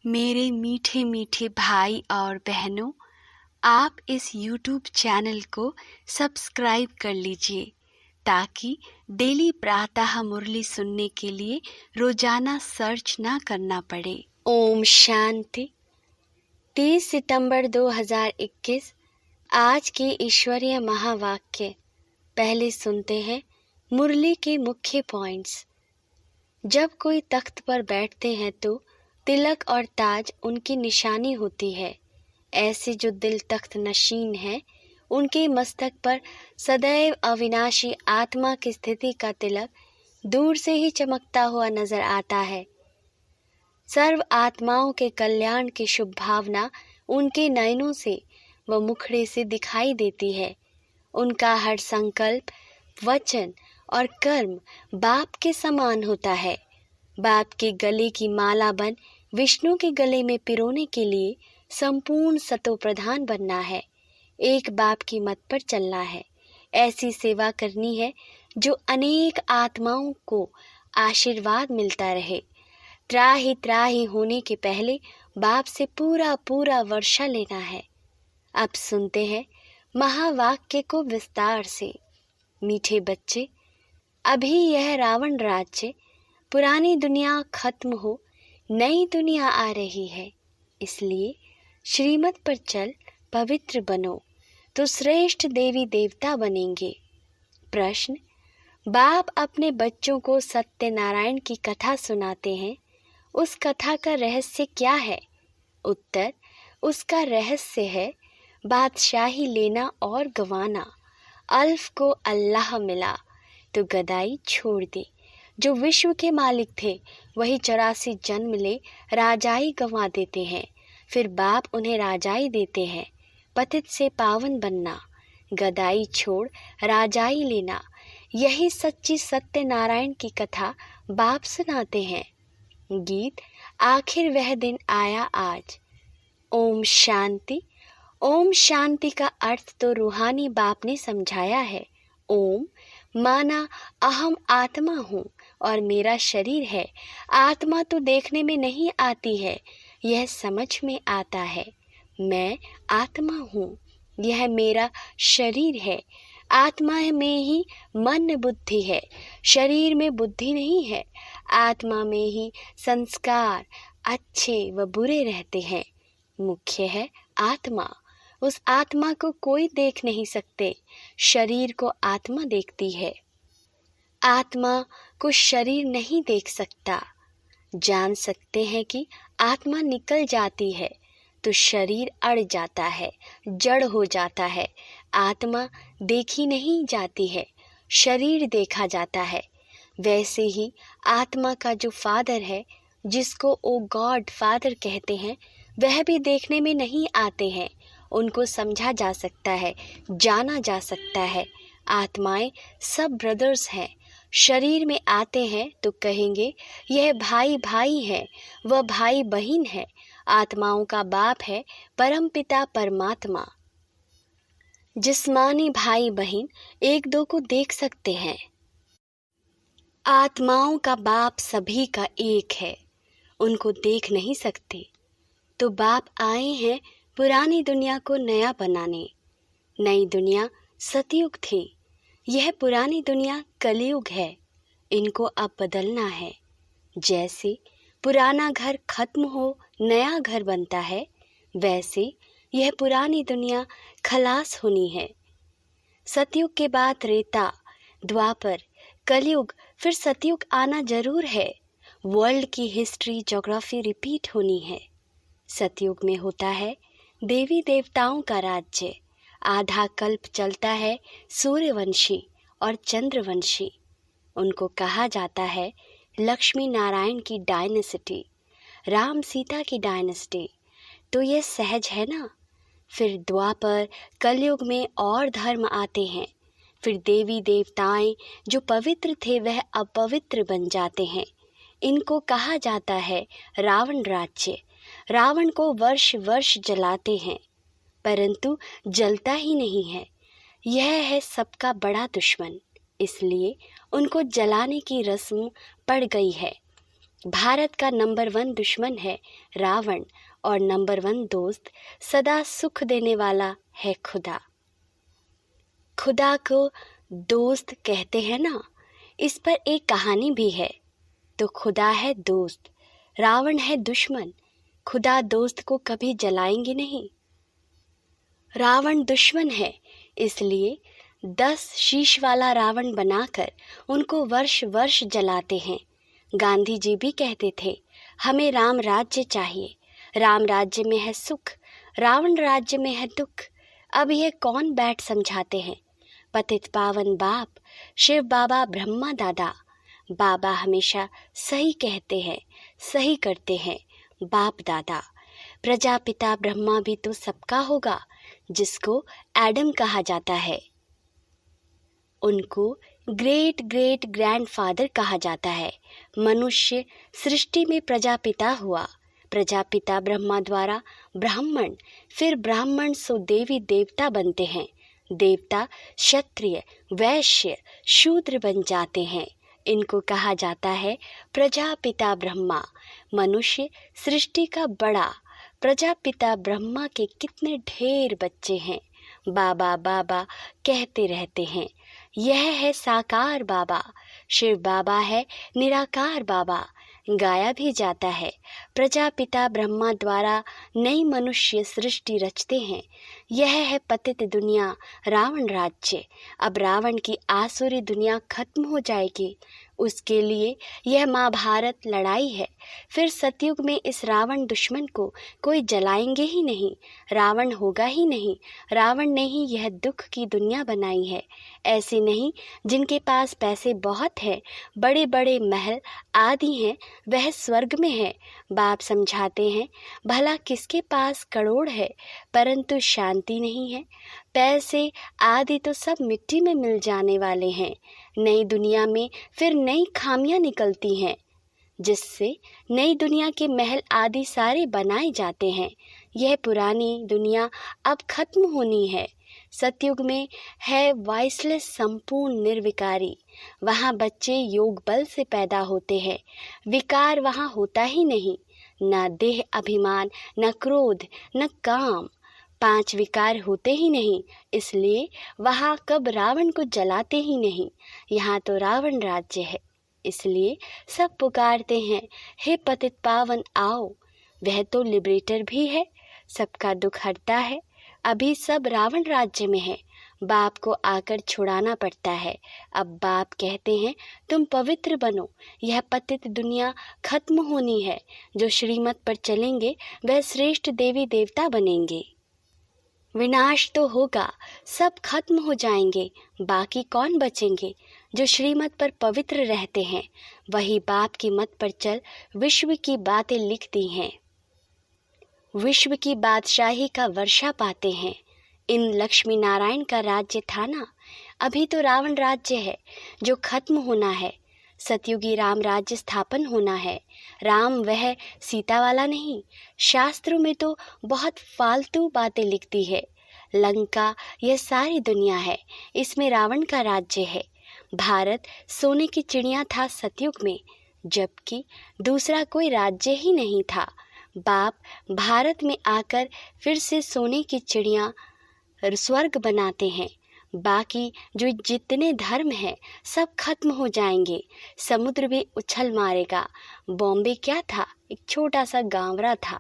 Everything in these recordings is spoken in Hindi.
मेरे मीठे मीठे भाई और बहनों, आप इस YouTube चैनल को सब्सक्राइब कर लीजिए ताकि डेली प्रातः मुरली सुनने के लिए रोजाना सर्च ना करना पड़े। ओम शांति। 30 सितंबर 2021 आज के ईश्वरीय महावाक्य। पहले सुनते हैं मुरली के मुख्य पॉइंट्स। जब कोई तख्त पर बैठते हैं तो तिलक और ताज उनकी निशानी होती है। ऐसे जो दिल तख्त नशीन है, उनके मस्तक पर सदैव अविनाशी आत्मा की स्थिति का तिलक दूर से ही चमकता हुआ नजर आता है। सर्व आत्माओं के कल्याण की शुभ भावना उनके नयनों से व मुखड़े से दिखाई देती है। उनका हर संकल्प, वचन और कर्म बाप के समान होता है। बाप के गले की माला बन विष्णु के गले में पिरोने के लिए संपूर्ण सतो प्रधान बनना है। एक बाप की मत पर चलना है। ऐसी सेवा करनी है जो अनेक आत्माओं को आशीर्वाद मिलता रहे। त्राही त्राही होने के पहले बाप से पूरा पूरा वर्षा लेना है। अब सुनते हैं महावाक्य को विस्तार से। मीठे बच्चे, अभी यह रावण राज्य, पुरानी दुनिया खत्म हो, नई दुनिया आ रही है। इसलिए श्रीमत पर चल पवित्र बनो तो श्रेष्ठ देवी देवता बनेंगे। प्रश्न: बाप अपने बच्चों को सत्यनारायण की कथा सुनाते हैं। उस कथा का रहस्य क्या है? उत्तर: उसका रहस्य है बादशाही लेना और गंवाना। अल्फ को अल्लाह मिला तो गदाई छोड़ दी। जो विश्व के मालिक थे वही 84 जन्म ले राजाई गंवा देते हैं, फिर बाप उन्हें राजाई देते हैं। पतित से पावन बनना, गदाई छोड़ राजाई लेना, यही सच्ची सत्यनारायण की कथा बाप सुनाते हैं। गीत: आखिर वह दिन आया आज। ओम शांति। ओम शांति का अर्थ तो रूहानी बाप ने समझाया है। ओम माना अहम आत्मा हूँ और मेरा शरीर है। आत्मा तो देखने में नहीं आती है, यह समझ में आता है। मैं आत्मा हूँ, यह मेरा शरीर है। आत्मा में ही मन बुद्धि है, शरीर में बुद्धि नहीं है। आत्मा में ही संस्कार अच्छे व बुरे रहते हैं। मुख्य है आत्मा। उस आत्मा को कोई देख नहीं सकते, शरीर को आत्मा देखती है। आत्मा को शरीर नहीं देख सकता। जान सकते हैं कि आत्मा निकल जाती है तो शरीर अड़ जाता है, जड़ हो जाता है। आत्मा देखी नहीं जाती है, शरीर देखा जाता है। वैसे ही आत्मा का जो फादर है, जिसको ओ गॉड फादर कहते हैं, वह भी देखने में नहीं आते हैं। उनको समझा जा सकता है, जाना जा सकता है। आत्माएं सब ब्रदर्स हैं। शरीर में आते हैं तो कहेंगे यह भाई भाई है, वह भाई बहन है। आत्माओं का बाप है परमपिता परमात्मा। जिस्मानी भाई बहन एक दो को देख सकते हैं। आत्माओं का बाप सभी का एक है, उनको देख नहीं सकते। तो बाप आए हैं पुरानी दुनिया को नया बनाने। नई दुनिया सतयुग थी, यह पुरानी दुनिया कलयुग है। इनको अब बदलना है। जैसे पुराना घर खत्म हो नया घर बनता है, वैसे यह पुरानी दुनिया खलास होनी है। सतयुग के बाद त्रेता, द्वापर, कलयुग, फिर सतयुग आना जरूर है। वर्ल्ड की हिस्ट्री, ज्योग्राफी रिपीट होनी है। सतयुग में होता है देवी देवताओं का राज्य। आधा कल्प चलता है सूर्यवंशी और चंद्रवंशी। उनको कहा जाता है लक्ष्मी नारायण की डायनेसिटी, राम सीता की डायनेसिटी। तो ये सहज है ना। फिर द्वापर, कलयुग में और धर्म आते हैं। फिर देवी देवताएं जो पवित्र थे वह अपवित्र बन जाते हैं। इनको कहा जाता है रावण राज्य। रावण को वर्ष वर्ष जलाते हैं, परंतु जलता ही नहीं है। यह है सबका बड़ा दुश्मन, इसलिए उनको जलाने की रस्म पड़ गई है। भारत का नंबर 1 दुश्मन है रावण और नंबर 1 दोस्त सदा सुख देने वाला है खुदा। खुदा को दोस्त कहते हैं ना, इस पर एक कहानी भी है। तो खुदा है दोस्त, रावण है दुश्मन, खुदा दोस्त को कभी जलाएंगे नहीं। रावण दुश्मन है, इसलिए 10 शीश वाला रावण बनाकर उनको वर्ष वर्ष जलाते हैं। गांधी जी भी कहते थे, हमें राम राज्य चाहिए, राम राज्य में है सुख, रावण राज्य में है दुख। अब यह कौन बैठ समझाते हैं? पतित पावन बाप शिव बाबा ब्रह्मा दादा। बाबा हमेशा सही कहते हैं, सही करते हैं बाप दादा। प्रजापिता ब्रह्मा भी तो सबका होगा, जिसको एडम कहा जाता है। उनको ग्रेट ग्रेट ग्रैंडफादर कहा जाता है। मनुष्य सृष्टि में प्रजापिता हुआ, प्रजापिता ब्रह्मा द्वारा ब्राह्मण, फिर ब्राह्मण सो देवी देवता बनते हैं। देवता क्षत्रिय वैश्य शूद्र बन जाते हैं। इनको कहा जाता है प्रजापिता ब्रह्मा। मनुष्य सृष्टि का बड़ा, प्रजापिता ब्रह्मा के कितने ढेर बच्चे हैं। बाबा बाबा कहते रहते हैं। यह है साकार बाबा, शिव बाबा है निराकार बाबा। गाया भी जाता है, प्रजापिता ब्रह्मा द्वारा नई मनुष्य सृष्टि रचते हैं। यह है पतित दुनिया, रावण राज्य। अब रावण की आसुरी दुनिया खत्म हो जाएगी, उसके लिए यह महाभारत लड़ाई है। फिर सतयुग में इस रावण दुश्मन को कोई जलाएंगे ही नहीं, रावण होगा ही नहीं। रावण ने ही यह दुख की दुनिया बनाई है। ऐसी नहीं जिनके पास पैसे बहुत हैं, बड़े बड़े महल आदि हैं, वह स्वर्ग में है। बाप समझाते हैं, भला किसके पास करोड़ है परंतु शांति नहीं है। पैसे आदि तो सब मिट्टी में मिल जाने वाले हैं। नई दुनिया में फिर नई खामियां निकलती हैं, जिससे नई दुनिया के महल आदि सारे बनाए जाते हैं। यह पुरानी दुनिया अब खत्म होनी है। सतयुग में है वाइसलेस संपूर्ण निर्विकारी। वहाँ बच्चे योग बल से पैदा होते हैं, विकार वहाँ होता ही नहीं। न देह अभिमान, न क्रोध, न काम, 5 विकार होते ही नहीं। इसलिए वहाँ कब रावण को जलाते ही नहीं। यहाँ तो रावण राज्य है, इसलिए सब पुकारते हैं, हे पतित पावन आओ। वह तो लिबरेटर भी है, सबका दुख हरता है। अभी सब रावण राज्य में है, बाप को आकर छुड़ाना पड़ता है। अब बाप कहते हैं, तुम पवित्र बनो, यह पतित दुनिया खत्म होनी है। जो श्रीमत पर चलेंगे वह श्रेष्ठ देवी देवता बनेंगे। विनाश तो होगा, सब खत्म हो जाएंगे, बाकी कौन बचेंगे? जो श्रीमत पर पवित्र रहते हैं, वही बाप की मत पर चल विश्व की बातें लिखती हैं, विश्व की बादशाही का वर्षा पाते हैं। इन लक्ष्मी नारायण का राज्य था ना, अभी तो रावण राज्य है जो खत्म होना है। सतयुगी राम राज्य स्थापन होना है। राम वह सीता वाला नहीं। शास्त्रों में तो बहुत फालतू बातें लिखती है। लंका यह सारी दुनिया है, इसमें रावण का राज्य है। भारत सोने की चिड़िया था सतयुग में, जबकि दूसरा कोई राज्य ही नहीं था। बाप भारत में आकर फिर से सोने की चिड़िया स्वर्ग बनाते हैं। बाकी जो जितने धर्म हैं सब खत्म हो जाएंगे। समुद्र भी उछल मारेगा। बॉम्बे क्या था, एक छोटा सा गांवरा था।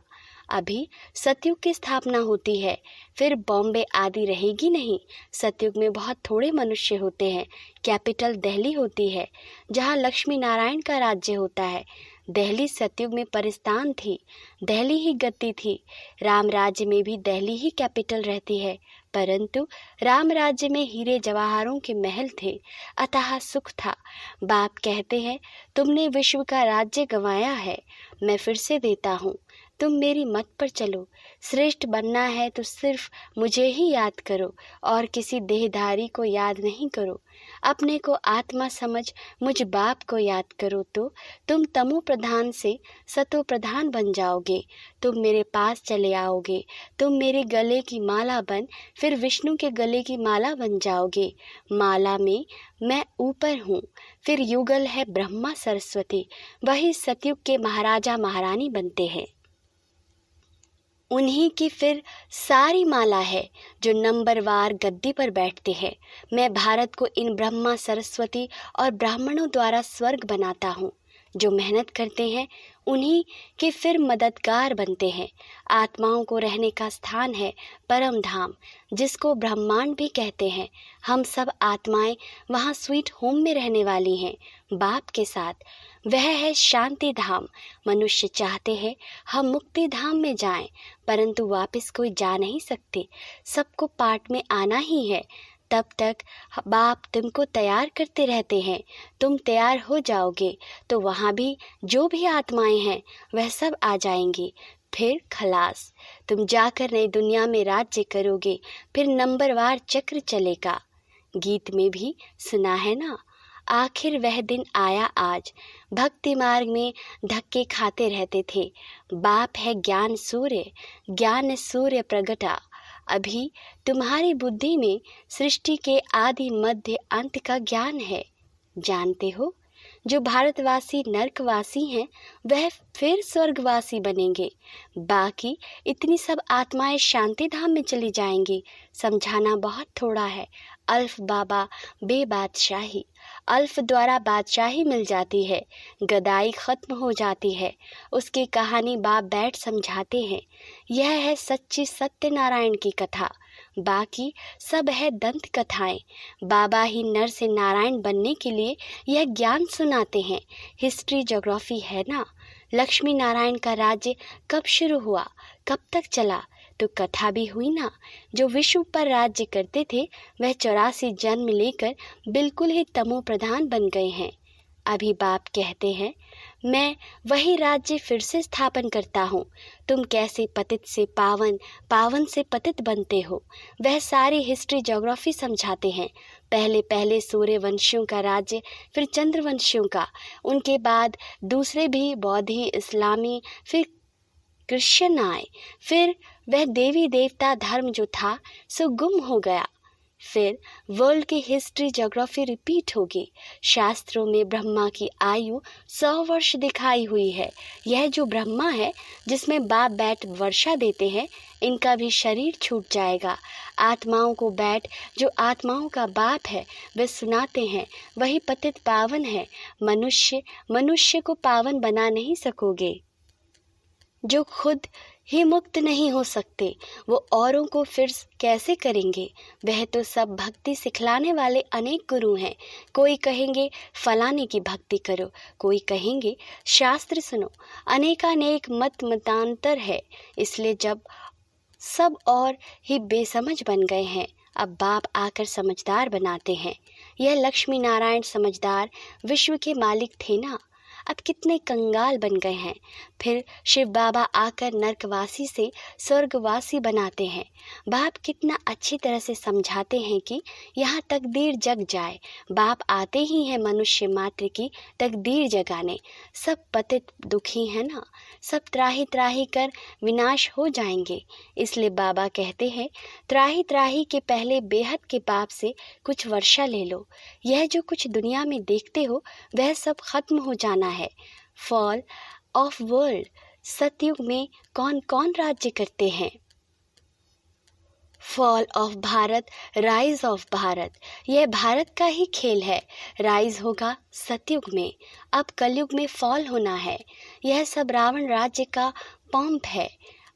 अभी सतयुग की स्थापना होती है, फिर बॉम्बे आदि रहेगी नहीं। सतयुग में बहुत थोड़े मनुष्य होते हैं। कैपिटल दिल्ली होती है, जहाँ लक्ष्मी नारायण का राज्य होता है। दिल्ली सतयुग में परिस्तान थी, दिल्ली ही गति थी। राम राज्य में भी दिल्ली ही कैपिटल रहती है, परंतु राम राज्य में हीरे जवाहरों के महल थे, अतः सुख था। बाप कहते हैं, तुमने विश्व का राज्य गंवाया है, मैं फिर से देता हूँ, तुम मेरी मत पर चलो। श्रेष्ठ बनना है तो सिर्फ मुझे ही याद करो और किसी देहधारी को याद नहीं करो। अब अपने को आत्मा समझ मुझ बाप को याद करो तो तुम तमो प्रधान से सतो प्रधान बन जाओगे। तुम मेरे पास चले आओगे, तुम मेरे गले की माला बन फिर विष्णु के गले की माला बन जाओगे। माला में मैं ऊपर हूँ, फिर युगल है ब्रह्मा सरस्वती, वही सतयुग के महाराजा महारानी बनते हैं। उन्हीं की फिर सारी माला है जो नंबरवार गद्दी पर बैठते हैं। मैं भारत को इन ब्रह्मा सरस्वती और ब्राह्मणों द्वारा स्वर्ग बनाता हूँ। जो मेहनत करते हैं उन्हीं के फिर मददगार बनते हैं। आत्माओं को रहने का स्थान है परम धाम, जिसको ब्रह्मांड भी कहते हैं। हम सब आत्माएं वहाँ स्वीट होम में रहने वाली हैं बाप के साथ। वह है शांति धाम। मनुष्य चाहते हैं हम मुक्ति धाम में जाएं, परंतु वापस कोई जा नहीं सकते। सबको पाठ में आना ही है। तब तक बाप तुमको तैयार करते रहते हैं। तुम तैयार हो जाओगे तो वहाँ भी जो भी आत्माएं हैं वह सब आ जाएंगी। फिर खलास, तुम जाकर नई दुनिया में राज्य करोगे। फिर नंबरवार चक्र चलेगा। गीत में भी सुना है ना, आखिर वह दिन आया आज। भक्ति मार्ग में धक्के खाते रहते थे। बाप है ज्ञान सूर्य प्रगटा। अभी तुम्हारी बुद्धि में सृष्टि के आदि मध्य अंत का ज्ञान है। जानते हो, जो भारतवासी नरकवासी हैं वह फिर स्वर्गवासी बनेंगे। बाकी इतनी सब आत्माएं शांति धाम में चली जाएंगी। समझाना बहुत थोड़ा है। अल्फ बाबा बेबादशाही, अल्फ द्वारा बादशाही मिल जाती है, गदाई खत्म हो जाती है। उसकी कहानी बाप बैठ समझाते हैं। यह है सच्ची सत्यनारायण की कथा। बाकी सब है दंत कथाएं। बाबा ही नर से नारायण बनने के लिए यह ज्ञान सुनाते हैं। हिस्ट्री ज्योग्राफी है ना। लक्ष्मी नारायण का राज्य कब शुरू हुआ, कब तक चला, तो कथा भी हुई ना। जो विश्व पर राज्य करते थे वह 84 जन्म लेकर बिल्कुल ही तमो प्रधान बन गए हैं। अभी बाप कहते हैं मैं वही राज्य फिर से स्थापन करता हूँ। तुम कैसे पतित से पावन, पावन से पतित बनते हो, वह सारी हिस्ट्री ज्योग्राफी समझाते हैं। पहले पहले सूर्यवंशियों का राज्य, फिर चंद्रवंशियों का, उनके बाद दूसरे भी बौद्धी, इस्लामी, फिर क्रिश्चियन आए। फिर वह देवी देवता धर्म जो था सो गुम हो गया। फिर वर्ल्ड की हिस्ट्री ज्योग्राफी रिपीट होगी। शास्त्रों में ब्रह्मा की आयु 100 वर्ष दिखाई हुई है। यह जो ब्रह्मा है जिसमें बाप बैठ वर्षा देते हैं, इनका भी शरीर छूट जाएगा। आत्माओं को बैठ जो आत्माओं का बाप है वे सुनाते हैं, वही पतित पावन है। मनुष्य को पावन बना नहीं सकोगे। जो खुद ही मुक्त नहीं हो सकते वो औरों को फिर कैसे करेंगे। वह तो सब भक्ति सिखलाने वाले अनेक गुरु हैं। कोई कहेंगे फलाने की भक्ति करो, कोई कहेंगे शास्त्र सुनो। अनेकानेक मतांतर है। इसलिए जब सब और ही बेसमझ बन गए हैं, अब बाप आकर समझदार बनाते हैं। यह लक्ष्मी नारायण समझदार विश्व के मालिक थे ना, अब कितने कंगाल बन गए हैं। फिर शिव बाबा आकर नरकवासी से स्वर्गवासी बनाते हैं। बाप कितना अच्छी तरह से समझाते हैं कि यहाँ तकदीर जग जाए। बाप आते ही हैं मनुष्य मात्र की तकदीर जगाने। सब पतित दुखी है ना, सब त्राही त्राही कर विनाश हो जाएंगे। इसलिए बाबा कहते हैं त्राही त्राही के पहले बेहद के बाप से कुछ वर्षा ले लो। यह जो कुछ दुनिया में देखते हो वह सब खत्म हो जाना है। फॉल ऑफ वर्ल्ड, सतयुग में कौन कौन राज्य करते हैं। Fall of Bharat, rise of Bharat, यह भारत का ही खेल है। राइज होगा सतयुग में, अब कलयुग में फॉल होना है। यह सब रावण राज्य का पंप है,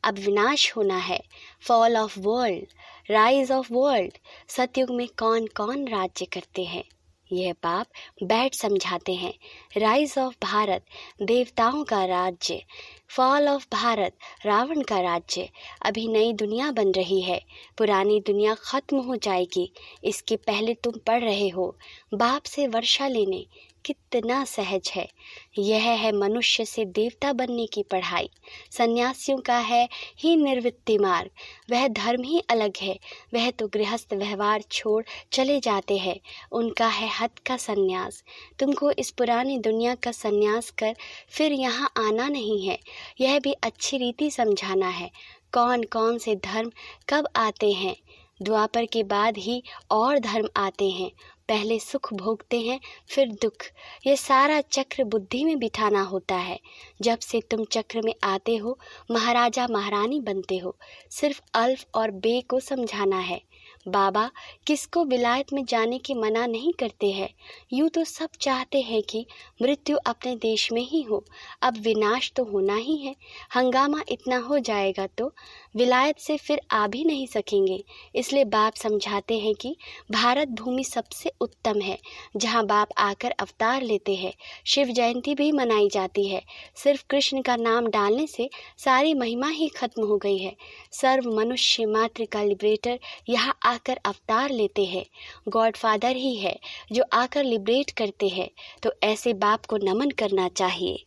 अब विनाश होना है। Fall of world, rise of world, सतयुग में कौन कौन राज्य करते हैं यह बाप बैठ समझाते हैं। राइज ऑफ भारत, देवताओं का राज्य। फॉल ऑफ भारत, रावण का राज्य। अभी नई दुनिया बन रही है, पुरानी दुनिया खत्म हो जाएगी। इसके पहले तुम पढ़ रहे हो बाप से वर्षा लेने कितना सहज है। यह है मनुष्य से देवता बनने की पढ़ाई। सन्यासियों का है ही निर्वृत्ति मार्ग, वह धर्म ही अलग है। वह तो गृहस्थ व्यवहार छोड़ चले जाते हैं, उनका है हठ का सन्यास। तुमको इस पुरानी दुनिया का सन्यास कर फिर यहाँ आना नहीं है, यह भी अच्छी रीति समझाना है। कौन कौन से धर्म कब आते हैं, द्वापर के बाद ही और धर्म आते हैं। पहले सुख भोगते हैं फिर दुख, ये सारा चक्र बुद्धि में बिठाना होता है। जब से तुम चक्र में आते हो महाराजा महारानी बनते हो। सिर्फ अल्फ और बे को समझाना है। बाबा किसको विलायत में जाने की मना नहीं करते हैं। यूँ तो सब चाहते हैं कि मृत्यु अपने देश में ही हो। अब विनाश तो होना ही है, हंगामा इतना हो जाएगा तो विलायत से फिर आ भी नहीं सकेंगे। इसलिए बाप समझाते हैं कि भारत भूमि सबसे उत्तम है, जहाँ बाप आकर अवतार लेते हैं। शिव जयंती भी मनाई जाती है। सिर्फ कृष्ण का नाम डालने से सारी महिमा ही खत्म हो गई है। सर्व मनुष्य मात्र का लिबरेटर यहाँ आकर अवतार लेते हैं। गॉडफादर ही है जो आकर लिबरेट करते हैं। तो ऐसे बाप को नमन करना चाहिए,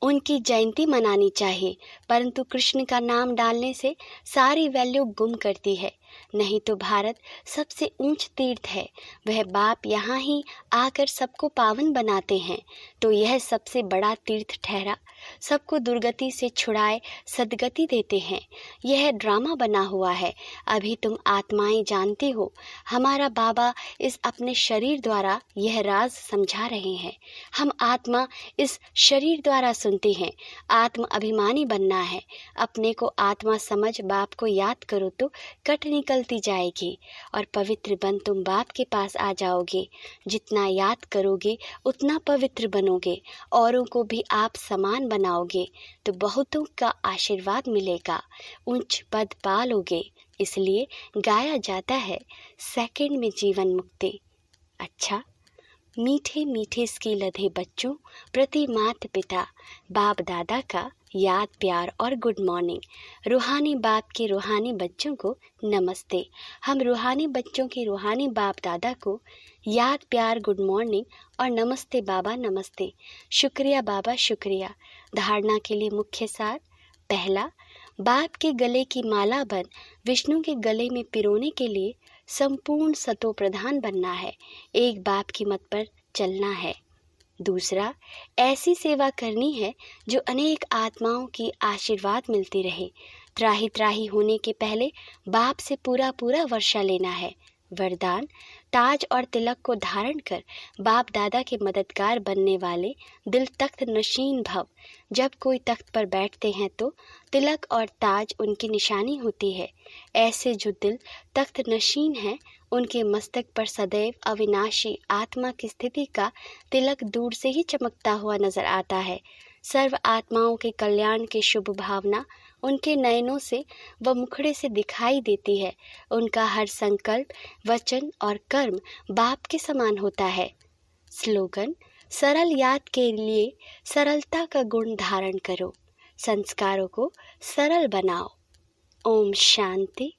उनकी जयंती मनानी चाहिए। परंतु कृष्ण का नाम डालने से सारी वैल्यू गुम करती है। नहीं तो भारत सबसे ऊंच तीर्थ है, वह बाप यहाँ ही आकर सबको पावन बनाते हैं। तो यह सबसे बड़ा तीर्थ ठहरा, सबको दुर्गति से छुड़ाए सदगति देते हैं। यह ड्रामा बना हुआ है, अभी तुम आत्माएं जानती हो। हमारा बाबा इस अपने शरीर द्वारा यह राज समझा रहे हैं। हम आत्मा इस शरीर द्वारा सुनते हैं। आत्म अभिमानी बनना है, अपने को आत्मा समझ बाप को याद करो तो कट निकलती जाएगी और पवित्र बन तुम बाप के पास आ जाओगे। जितना याद करोगे उतना पवित्र बनोगे, औरों को भी आप समान बनाओगे तो बहुतों का आशीर्वाद मिलेगा, उच्च पद पालोगे। इसलिए गाया जाता है सेकंड में जीवन मुक्ति। अच्छा, मीठे मीठे स्की लधे बच्चों प्रति माता पिता बाप दादा का याद प्यार और गुड मॉर्निंग। रूहानी बाप के रूहानी बच्चों को नमस्ते। हम रूहानी बच्चों के रूहानी बाप दादा को याद प्यार गुड मॉर्निंग और नमस्ते बाबा नमस्ते। शुक्रिया बाबा शुक्रिया। धारणा के लिए मुख्य सार। पहला, बाप के गले की माला बन विष्णु के गले में पिरोने के लिए संपूर्ण सतो प्रधान बनना है, एक बाप की मत पर चलना है। दूसरा, ऐसी सेवा करनी है जो अनेक आत्माओं की आशीर्वाद मिलती रहे। त्राही त्राही होने के पहले बाप से पूरा पूरा वर्षा लेना है। वरदान, ताज और तिलक को धारण कर बाप दादा के मददगार बनने वाले दिल तख्त नशीन भव। जब कोई तख्त पर बैठते हैं तो तिलक और ताज उनकी निशानी होती है। ऐसे जो दिल तख्त नशीन हैं उनके मस्तक पर सदैव अविनाशी आत्मा की स्थिति का तिलक दूर से ही चमकता हुआ नजर आता है। सर्व आत्माओं के कल्याण की शुभ भावना उनके नयनों से व मुखड़े से दिखाई देती है। उनका हर संकल्प, वचन और कर्म बाप के समान होता है। स्लोगन, सरल याद के लिए सरलता का गुण धारण करो, संस्कारों को सरल बनाओ। ओम शांति।